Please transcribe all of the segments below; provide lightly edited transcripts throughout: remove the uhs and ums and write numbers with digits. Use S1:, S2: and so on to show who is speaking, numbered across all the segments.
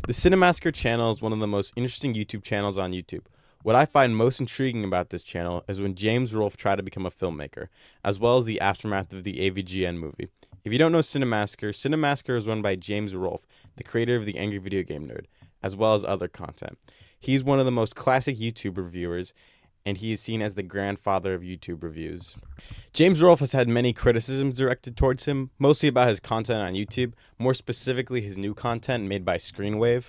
S1: The Cinemasker channel is one of the most interesting YouTube channels on YouTube. What I find most intriguing about this channel is when James Rolfe tried to become a filmmaker, as well as the aftermath of the AVGN movie. If you don't know Cinemasker, Cinemasker is run by James Rolfe, the creator of the Angry Video Game Nerd, as well as other content. He's one of the most classic YouTube reviewers, and he is seen as the grandfather of YouTube reviews. James Rolfe has had many criticisms directed towards him, mostly about his content on YouTube, more specifically his new content made by Screenwave.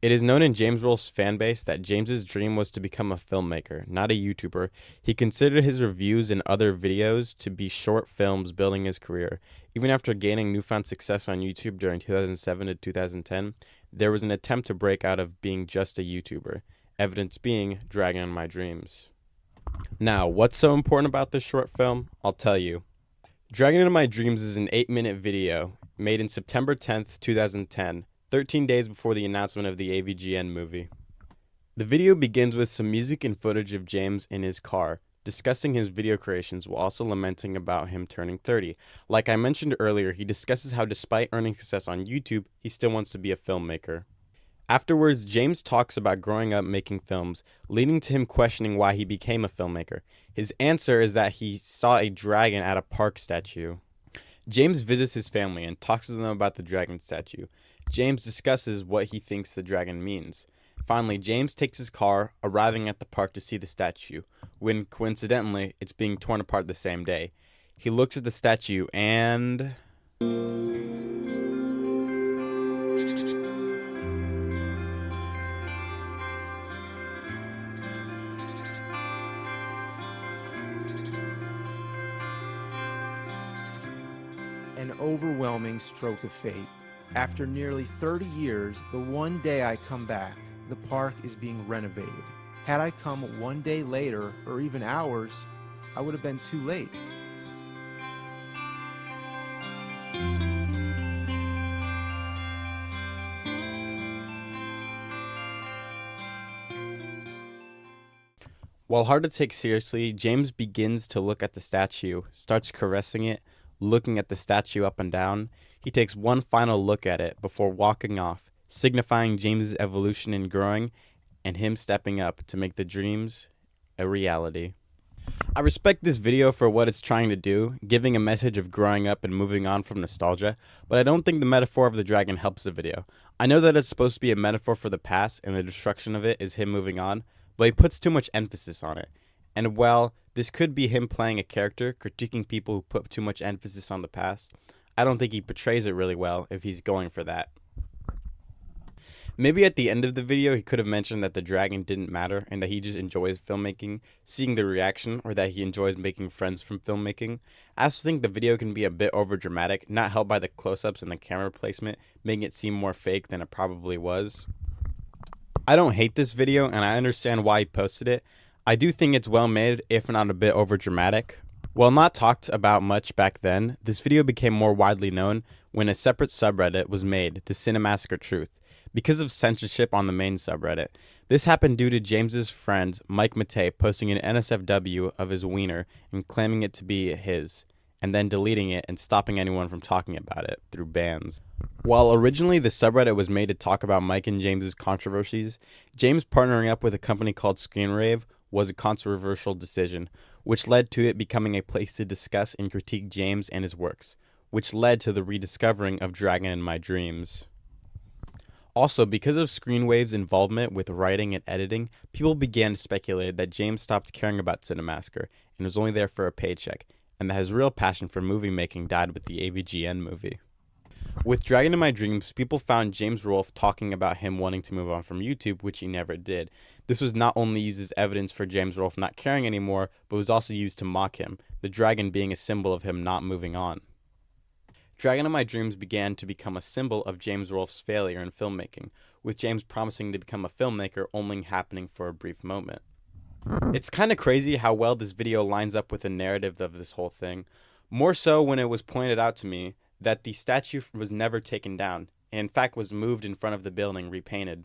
S1: It is known in James Rolfe's fanbase that James's dream was to become a filmmaker, not a YouTuber. He considered his reviews and other videos to be short films building his career. Even after gaining newfound success on YouTube during 2007 to 2010, there was an attempt to break out of being just a YouTuber, evidence being Dragon in My Dreams. Now, what's so important about this short film? I'll tell you. Dragon in My Dreams is an 8-minute video made in September 10th, 2010, 13 days before the announcement of the AVGN movie. The video begins with some music and footage of James in his car, discussing his video creations while also lamenting about him turning 30. Like I mentioned earlier, he discusses how despite earning success on YouTube, he still wants to be a filmmaker. Afterwards, James talks about growing up making films, leading to him questioning why he became a filmmaker. His answer is that he saw a dragon at a park statue. James visits his family and talks to them about the dragon statue. James discusses what he thinks the dragon means. Finally, James takes his car, arriving at the park to see the statue, when coincidentally, it's being torn apart the same day. He looks at the statue and...
S2: An overwhelming stroke of fate. After nearly 30 years, the one day I come back, the park is being renovated. Had I come one day later, or even hours, I would have been too late.
S1: While hard to take seriously, James begins to look at the statue, starts caressing it, looking at the statue up and down. He takes one final look at it before walking off, signifying James's evolution in growing and him stepping up to make the dreams a reality. I respect this video for what it's trying to do, giving a message of growing up and moving on from nostalgia, but I don't think the metaphor of the dragon helps the video. I know that it's supposed to be a metaphor for the past and the destruction of it is him moving on, but he puts too much emphasis on it. And while this could be him playing a character, critiquing people who put too much emphasis on the past, I don't think he portrays it really well if he's going for that. Maybe at the end of the video he could have mentioned that the dragon didn't matter and that he just enjoys filmmaking, seeing the reaction, or that he enjoys making friends from filmmaking. I also think the video can be a bit overdramatic, not helped by the close-ups and the camera placement, making it seem more fake than it probably was. I don't hate this video and I understand why he posted it. I do think it's well made, if not a bit overdramatic. While not talked about much back then, this video became more widely known when a separate subreddit was made, the Cinemasker Truth, because of censorship on the main subreddit. This happened due to James's friend Mike Matei posting an NSFW of his wiener and claiming it to be his, and then deleting it and stopping anyone from talking about it through bans. While originally the subreddit was made to talk about Mike and James's controversies, James partnering up with a company called Screenwave was a controversial decision, which led to it becoming a place to discuss and critique James and his works, which led to the rediscovering of Dragon in My Dreams. Also, because of Screenwave's involvement with writing and editing, people began to speculate that James stopped caring about Cinemasker and was only there for a paycheck, and that his real passion for movie making died with the AVGN movie. With Dragon in My Dreams, people found James Rolfe talking about him wanting to move on from YouTube, which he never did. This was not only used as evidence for James Rolfe not caring anymore, but was also used to mock him, the dragon being a symbol of him not moving on. Dragon in My Dreams began to become a symbol of James Rolfe's failure in filmmaking, with James promising to become a filmmaker only happening for a brief moment. It's kind of crazy how well this video lines up with the narrative of this whole thing, more so when it was pointed out to me that the statue was never taken down, and in fact was moved in front of the building repainted,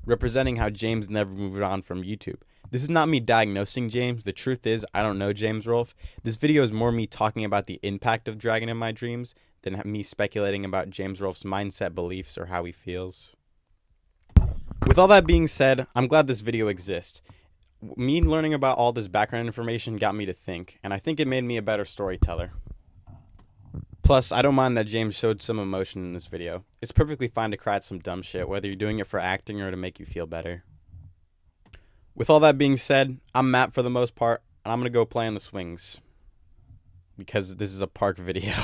S1: representing how James never moved on from YouTube. This is not me diagnosing James. The truth is, I don't know James Rolfe. This video is more me talking about the impact of Dragon in My Dreams than me speculating about James Rolfe's mindset, beliefs, or how he feels. With all that being said, I'm glad this video exists. Me learning about all this background information got me to think, and I think it made me a better storyteller. Plus, I don't mind that James showed some emotion in this video. It's perfectly fine to cry at some dumb shit, whether you're doing it for acting or to make you feel better. With all that being said, I'm Matt for the most part, and I'm gonna go play on the swings. Because this is a park video.